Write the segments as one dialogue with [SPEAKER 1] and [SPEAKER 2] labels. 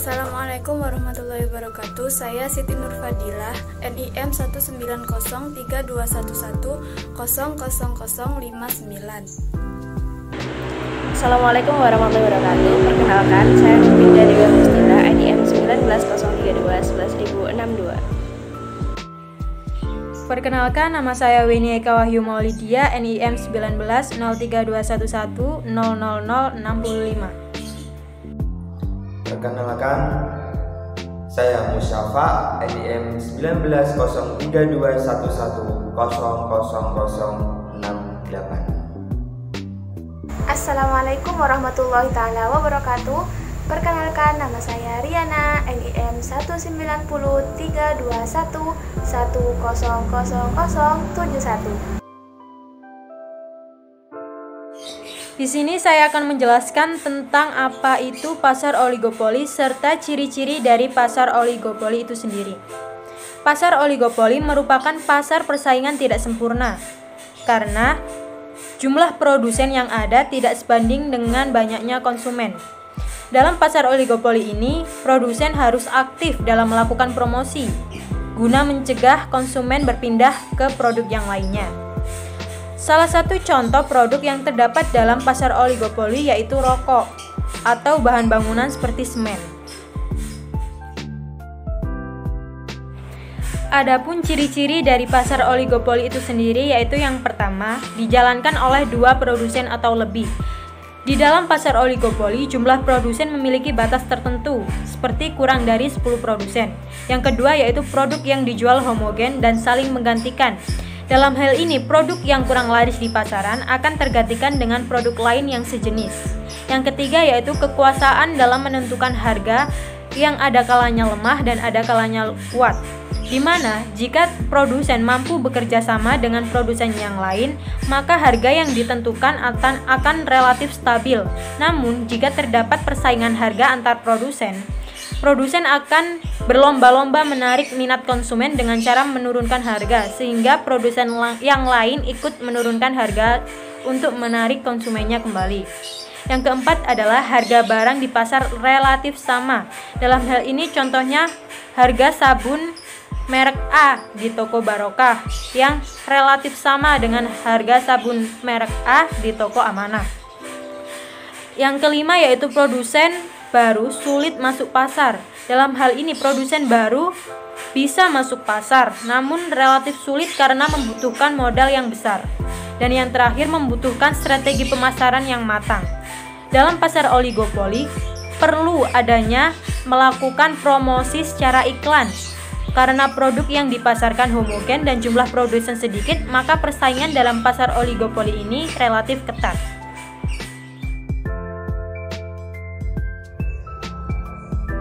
[SPEAKER 1] Assalamualaikum warahmatullahi wabarakatuh. Saya Siti Nurfadilah, NIM 1903211000059.
[SPEAKER 2] Assalamualaikum warahmatullahi wabarakatuh. Perkenalkan, saya Nurfida Dewi Agustina, NIM 19032110062.
[SPEAKER 3] Perkenalkan, nama saya Weni Eka Wahyu Maulidia, NIM 190321100065.
[SPEAKER 4] Perkenalkan, saya Musyafa, NIM 193211000068.
[SPEAKER 5] Assalamualaikum warahmatullahi taala wabarakatuh. Perkenalkan, nama saya Riana, NIM 1903211000071.
[SPEAKER 3] Di sini saya akan menjelaskan tentang apa itu pasar oligopoli serta ciri-ciri dari pasar oligopoli itu sendiri. Pasar oligopoli merupakan pasar persaingan tidak sempurna karena jumlah produsen yang ada tidak sebanding dengan banyaknya konsumen. Dalam pasar oligopoli ini, produsen harus aktif dalam melakukan promosi guna mencegah konsumen berpindah ke produk yang lainnya. Salah satu contoh produk yang terdapat dalam pasar oligopoli yaitu rokok atau bahan bangunan seperti semen. Adapun ciri-ciri dari pasar oligopoli itu sendiri yaitu yang pertama, dijalankan oleh 2 produsen atau lebih. Di dalam pasar oligopoli, jumlah produsen memiliki batas tertentu, seperti kurang dari 10 produsen. Yang kedua yaitu produk yang dijual homogen dan saling menggantikan. Dalam hal ini, produk yang kurang laris di pasaran akan tergantikan dengan produk lain yang sejenis. Yang ketiga yaitu kekuasaan dalam menentukan harga yang ada kalanya lemah dan ada kalanya kuat. Di mana jika produsen mampu bekerja sama dengan produsen yang lain, maka harga yang ditentukan akan relatif stabil. Namun, jika terdapat persaingan harga antar produsen akan berlomba-lomba menarik minat konsumen dengan cara menurunkan harga, sehingga produsen yang lain ikut menurunkan harga untuk menarik konsumennya kembali. Yang keempat adalah harga barang di pasar relatif sama. Dalam hal ini contohnya harga sabun merek A di toko Barokah yang relatif sama dengan harga sabun merek A di toko Amanah. Yang kelima yaitu produsen baru sulit masuk pasar. Dalam hal ini produsen baru bisa masuk pasar, namun relatif sulit karena membutuhkan modal yang besar. Dan yang terakhir membutuhkan strategi pemasaran yang matang. Dalam pasar oligopoli perlu adanya melakukan promosi secara iklan. Karena produk yang dipasarkan homogen dan jumlah produsen sedikit, maka persaingan dalam pasar oligopoli ini relatif ketat.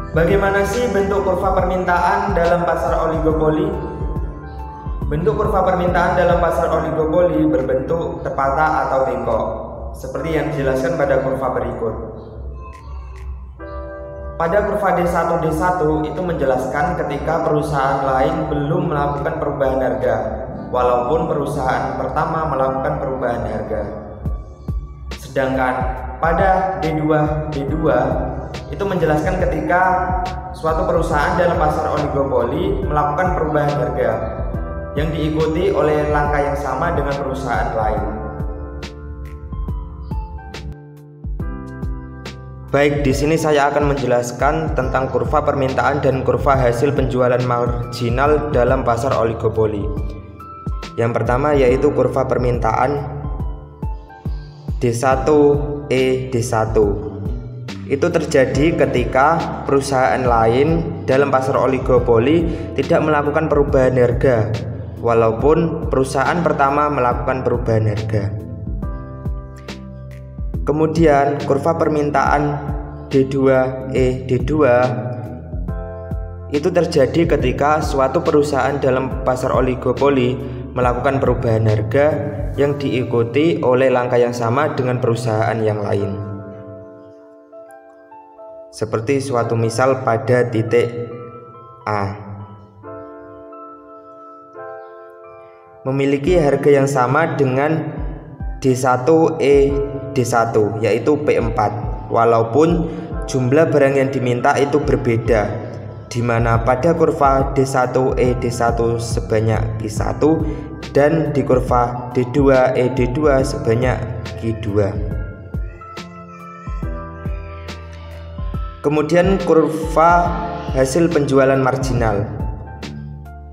[SPEAKER 4] Bagaimana sih bentuk kurva permintaan dalam pasar oligopoli? Bentuk kurva permintaan dalam pasar oligopoli berbentuk terpatah atau bengkok, seperti yang dijelaskan pada kurva berikut. Pada kurva D1 itu menjelaskan ketika perusahaan lain belum melakukan perubahan harga, walaupun perusahaan pertama melakukan perubahan harga. Sedangkan pada D2 itu menjelaskan ketika suatu perusahaan dalam pasar oligopoli melakukan perubahan harga yang diikuti oleh langkah yang sama dengan perusahaan lain. Baik, di sini saya akan menjelaskan tentang kurva permintaan dan kurva hasil penjualan marginal dalam pasar oligopoli. Yang pertama yaitu kurva permintaan D1 Itu terjadi ketika perusahaan lain dalam pasar oligopoli tidak melakukan perubahan harga, walaupun perusahaan pertama melakukan perubahan harga. Kemudian kurva permintaan D2 itu terjadi ketika suatu perusahaan dalam pasar oligopoli melakukan perubahan harga yang diikuti oleh langkah yang sama dengan perusahaan yang lain. Seperti suatu misal pada titik A. Memiliki harga yang sama dengan D1 yaitu P4, walaupun jumlah barang yang diminta itu berbeda, di mana pada kurva D1 E D1 sebanyak Q1 dan di kurva D2 E D2 sebanyak Q2. Kemudian kurva hasil penjualan marginal.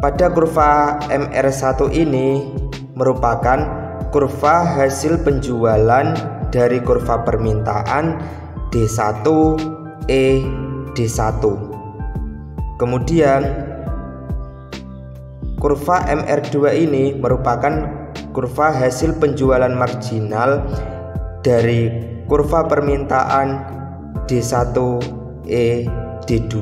[SPEAKER 4] Pada kurva MR1 ini merupakan kurva hasil penjualan dari kurva permintaan D1 E D1. Kemudian kurva MR2 ini merupakan kurva hasil penjualan marginal dari kurva permintaan D1 E D2.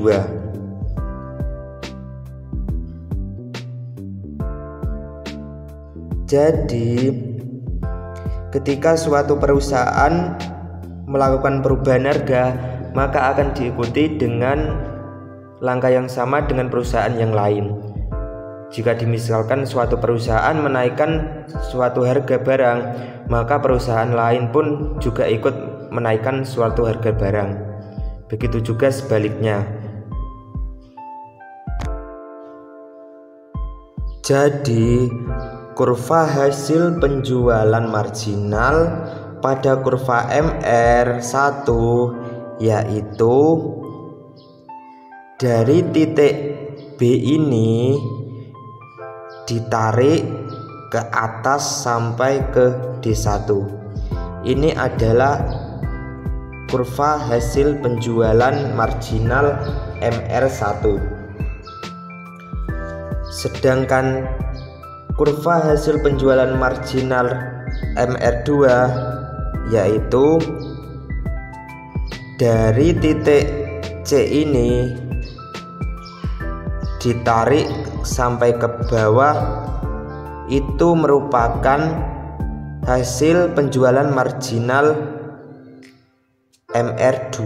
[SPEAKER 4] Jadi, ketika suatu perusahaan melakukan perubahan harga, maka akan diikuti dengan langkah yang sama dengan perusahaan yang lain. Jika dimisalkan suatu perusahaan menaikkan suatu harga barang, maka perusahaan lain pun juga ikut menaikkan suatu harga barang. Begitu juga sebaliknya. Jadi, kurva hasil penjualan marginal pada kurva MR1 yaitu dari titik B ini ditarik ke atas sampai ke D1. Ini adalah kurva hasil penjualan marginal MR1. Sedangkan kurva hasil penjualan marginal MR2 yaitu dari titik C ini ditarik sampai ke bawah, itu merupakan hasil penjualan marginal MR2.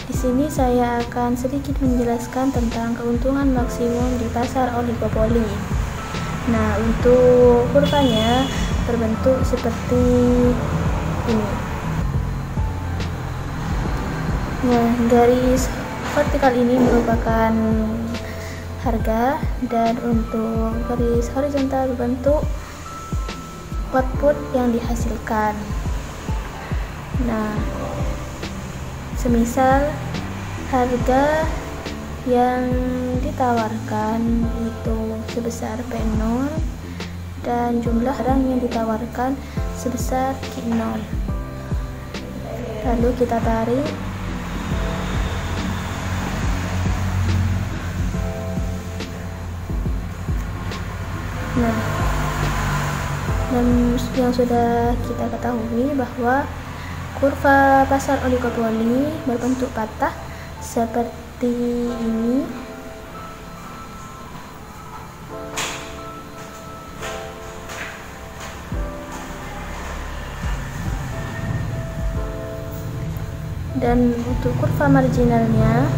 [SPEAKER 1] Di sini saya akan sedikit menjelaskan tentang keuntungan maksimum di pasar oligopoli. Nah, untuk kurvanya berbentuk seperti ini. Nah, garis vertikal ini merupakan harga, dan untuk garis horizontal berbentuk output yang dihasilkan. Nah, semisal harga yang ditawarkan itu sebesar P0 dan jumlah barang yang ditawarkan sebesar Q0. Lalu kita tarik. Nah, dan yang sudah kita ketahui bahwa kurva pasar oligopoli berbentuk patah seperti ini. Dan untuk kurva marginalnya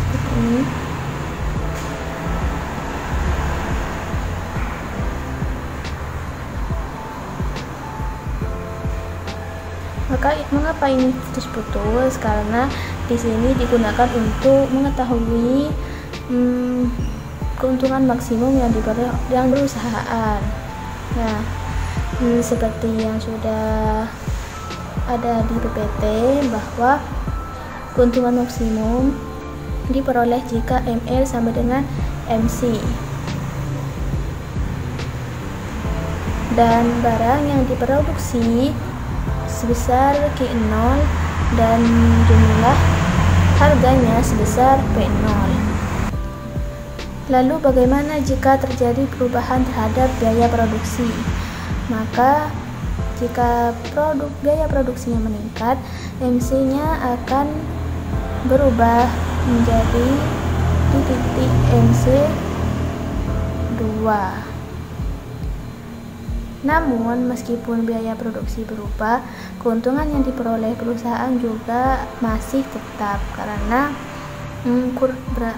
[SPEAKER 1] seperti ini. Mengapa ini terus putus? Karena di sini digunakan untuk mengetahui keuntungan maksimum yang diperoleh yang perusahaan. Nah, seperti yang sudah ada di PPT bahwa keuntungan maksimum diperoleh jika ML sama dengan MC. Dan barang yang diproduksi sebesar Q0 dan jumlah harganya sebesar P0. Lalu bagaimana jika terjadi perubahan terhadap biaya produksi? Maka jika biaya produksinya meningkat, MC-nya akan berubah menjadi di titik MC2. Namun, meskipun biaya produksi berubah, keuntungan yang diperoleh perusahaan juga masih tetap karena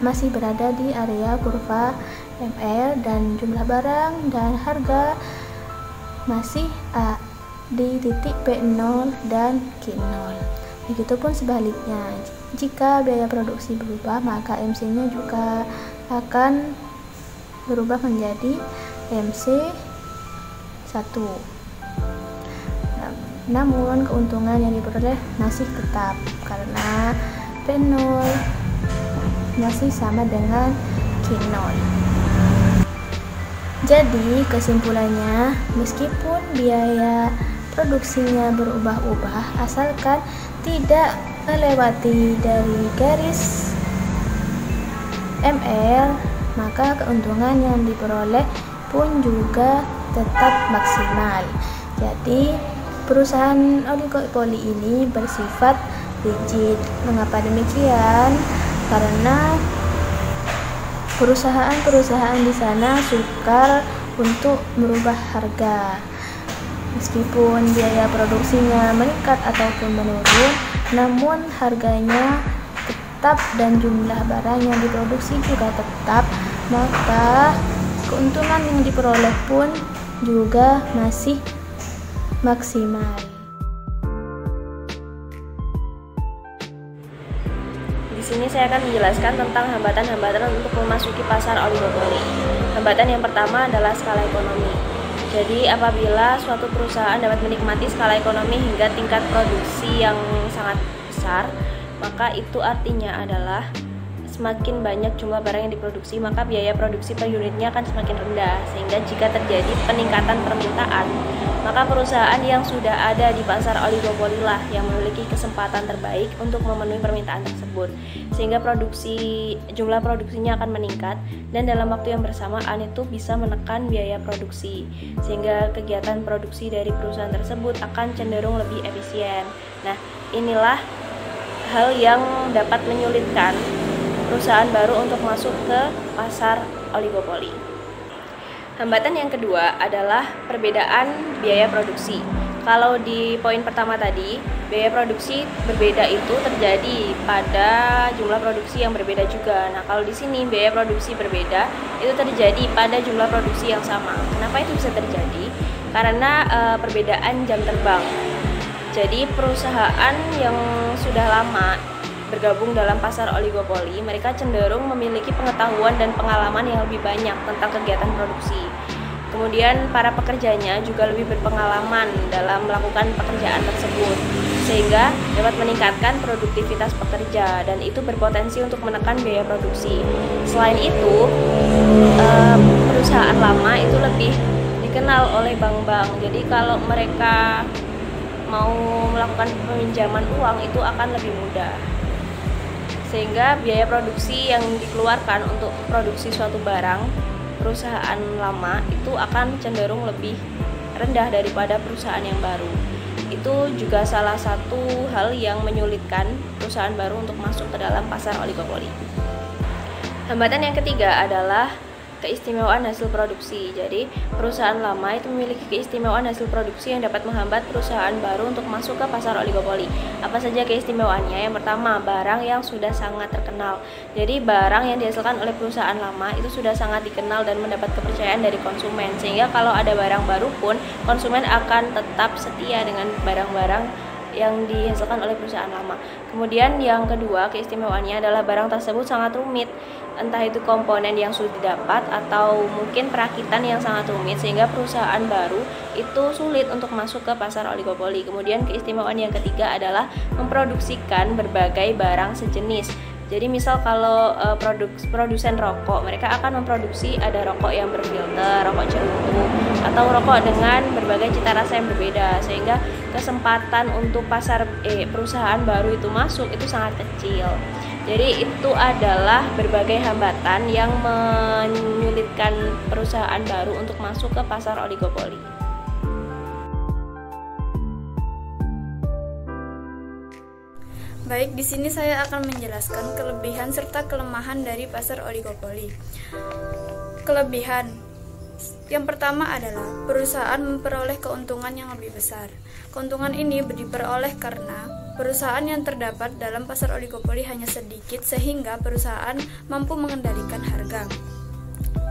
[SPEAKER 1] masih berada di area kurva ML dan jumlah barang dan harga masih di titik P0 dan Q0. Begitupun sebaliknya, jika biaya produksi berubah, maka MC-nya juga akan berubah menjadi MC1. Namun keuntungan yang diperoleh masih tetap karena P0 masih sama dengan Q0. Jadi kesimpulannya, meskipun biaya produksinya berubah-ubah, asalkan tidak melewati dari garis ML, maka keuntungan yang diperoleh pun juga tetap maksimal. Jadi perusahaan oligopoli ini bersifat rigid. Mengapa demikian? Karena perusahaan-perusahaan di sana sukar untuk merubah harga. Meskipun biaya produksinya meningkat ataupun menurun, namun harganya tetap dan jumlah barang yang diproduksi juga tetap, maka keuntungan yang diperoleh pun juga masih maksimal.
[SPEAKER 2] Di sini saya akan menjelaskan tentang hambatan-hambatan untuk memasuki pasar oligopoli. Hambatan yang pertama adalah skala ekonomi. Jadi apabila suatu perusahaan dapat menikmati skala ekonomi hingga tingkat produksi yang sangat besar, maka itu artinya adalah semakin banyak jumlah barang yang diproduksi, maka biaya produksi per unitnya akan semakin rendah. Sehingga jika terjadi peningkatan permintaan, maka perusahaan yang sudah ada di pasar oligopoli lah yang memiliki kesempatan terbaik untuk memenuhi permintaan tersebut. Sehingga jumlah produksinya akan meningkat, dan dalam waktu yang bersamaan itu bisa menekan biaya produksi. Sehingga kegiatan produksi dari perusahaan tersebut akan cenderung lebih efisien. Nah, inilah hal yang dapat menyulitkan perusahaan baru untuk masuk ke pasar oligopoli. Hambatan yang kedua adalah perbedaan biaya produksi. Kalau di poin pertama tadi, biaya produksi berbeda itu terjadi pada jumlah produksi yang berbeda juga. Nah, kalau di sini biaya produksi berbeda itu terjadi pada jumlah produksi yang sama. Kenapa itu bisa terjadi? Karena perbedaan jam terbang. Jadi perusahaan yang sudah lama bergabung dalam pasar oligopoli, mereka cenderung memiliki pengetahuan dan pengalaman yang lebih banyak tentang kegiatan produksi. Kemudian para pekerjanya juga lebih berpengalaman dalam melakukan pekerjaan tersebut, sehingga dapat meningkatkan produktivitas pekerja dan itu berpotensi untuk menekan biaya produksi. Selain itu, perusahaan lama itu lebih dikenal oleh bank-bank. Jadi kalau mereka mau melakukan peminjaman uang itu akan lebih mudah. Sehingga biaya produksi yang dikeluarkan untuk produksi suatu barang perusahaan lama itu akan cenderung lebih rendah daripada perusahaan yang baru. Itu juga salah satu hal yang menyulitkan perusahaan baru untuk masuk ke dalam pasar oligopoli. Hambatan yang ketiga adalah keistimewaan hasil produksi. Jadi perusahaan lama itu memiliki keistimewaan hasil produksi yang dapat menghambat perusahaan baru untuk masuk ke pasar oligopoli. Apa saja keistimewaannya? Yang pertama, barang yang sudah sangat terkenal. Jadi barang yang dihasilkan oleh perusahaan lama itu sudah sangat dikenal dan mendapat kepercayaan dari konsumen, sehingga kalau ada barang baru pun konsumen akan tetap setia dengan barang-barang yang dihasilkan oleh perusahaan lama. Kemudian yang kedua, keistimewaannya adalah barang tersebut sangat rumit, entah itu komponen yang sulit didapat atau mungkin perakitan yang sangat rumit, sehingga perusahaan baru itu sulit untuk masuk ke pasar oligopoli. Kemudian keistimewaan yang ketiga adalah memproduksikan berbagai barang sejenis. Jadi misal kalau produsen rokok, mereka akan memproduksi ada rokok yang berfilter, rokok cerutu, atau rokok dengan berbagai cita rasa yang berbeda, sehingga kesempatan untuk perusahaan baru itu masuk itu sangat kecil. Jadi itu adalah berbagai hambatan yang menyulitkan perusahaan baru untuk masuk ke pasar oligopoli.
[SPEAKER 5] Baik, di sini saya akan menjelaskan kelebihan serta kelemahan dari pasar oligopoli. Kelebihan
[SPEAKER 6] Yang pertama adalah perusahaan memperoleh keuntungan yang lebih besar. Keuntungan ini diperoleh karena perusahaan yang terdapat dalam pasar oligopoli hanya sedikit sehingga perusahaan mampu mengendalikan harga.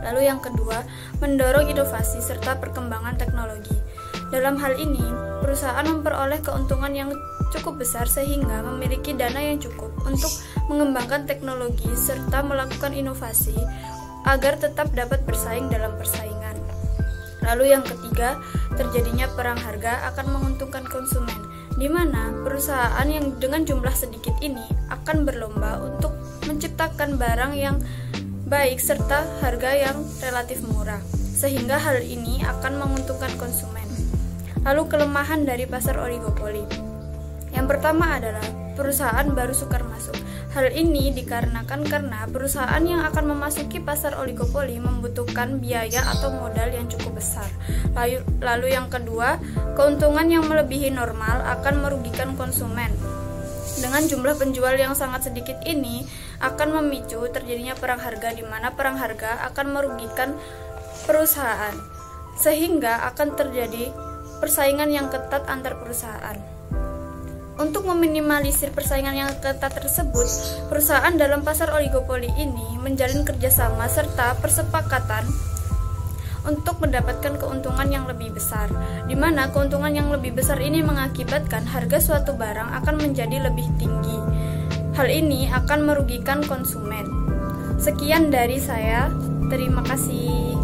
[SPEAKER 6] Lalu yang kedua, mendorong inovasi serta perkembangan teknologi. Dalam hal ini, perusahaan memperoleh keuntungan yang cukup besar sehingga memiliki dana yang cukup untuk mengembangkan teknologi serta melakukan inovasi agar tetap dapat bersaing dalam persaingan. Lalu yang ketiga, terjadinya perang harga akan menguntungkan konsumen, di mana perusahaan yang dengan jumlah sedikit ini akan berlomba untuk menciptakan barang yang baik serta harga yang relatif murah, sehingga hal ini akan menguntungkan konsumen. Lalu kelemahan dari pasar oligopoli. Yang pertama adalah perusahaan baru sukar masuk. Hal ini dikarenakan karena perusahaan yang akan memasuki pasar oligopoli membutuhkan biaya atau modal yang cukup besar. Lalu yang kedua, keuntungan yang melebihi normal akan merugikan konsumen. Dengan jumlah penjual yang sangat sedikit ini akan memicu terjadinya perang harga, di mana perang harga akan merugikan perusahaan, sehingga akan terjadi persaingan yang ketat antar perusahaan. Untuk meminimalisir persaingan yang ketat tersebut, perusahaan dalam pasar oligopoli ini menjalin kerjasama serta persepakatan untuk mendapatkan keuntungan yang lebih besar, di mana keuntungan yang lebih besar ini mengakibatkan harga suatu barang akan menjadi lebih tinggi. Hal ini akan merugikan konsumen. Sekian dari saya, terima kasih.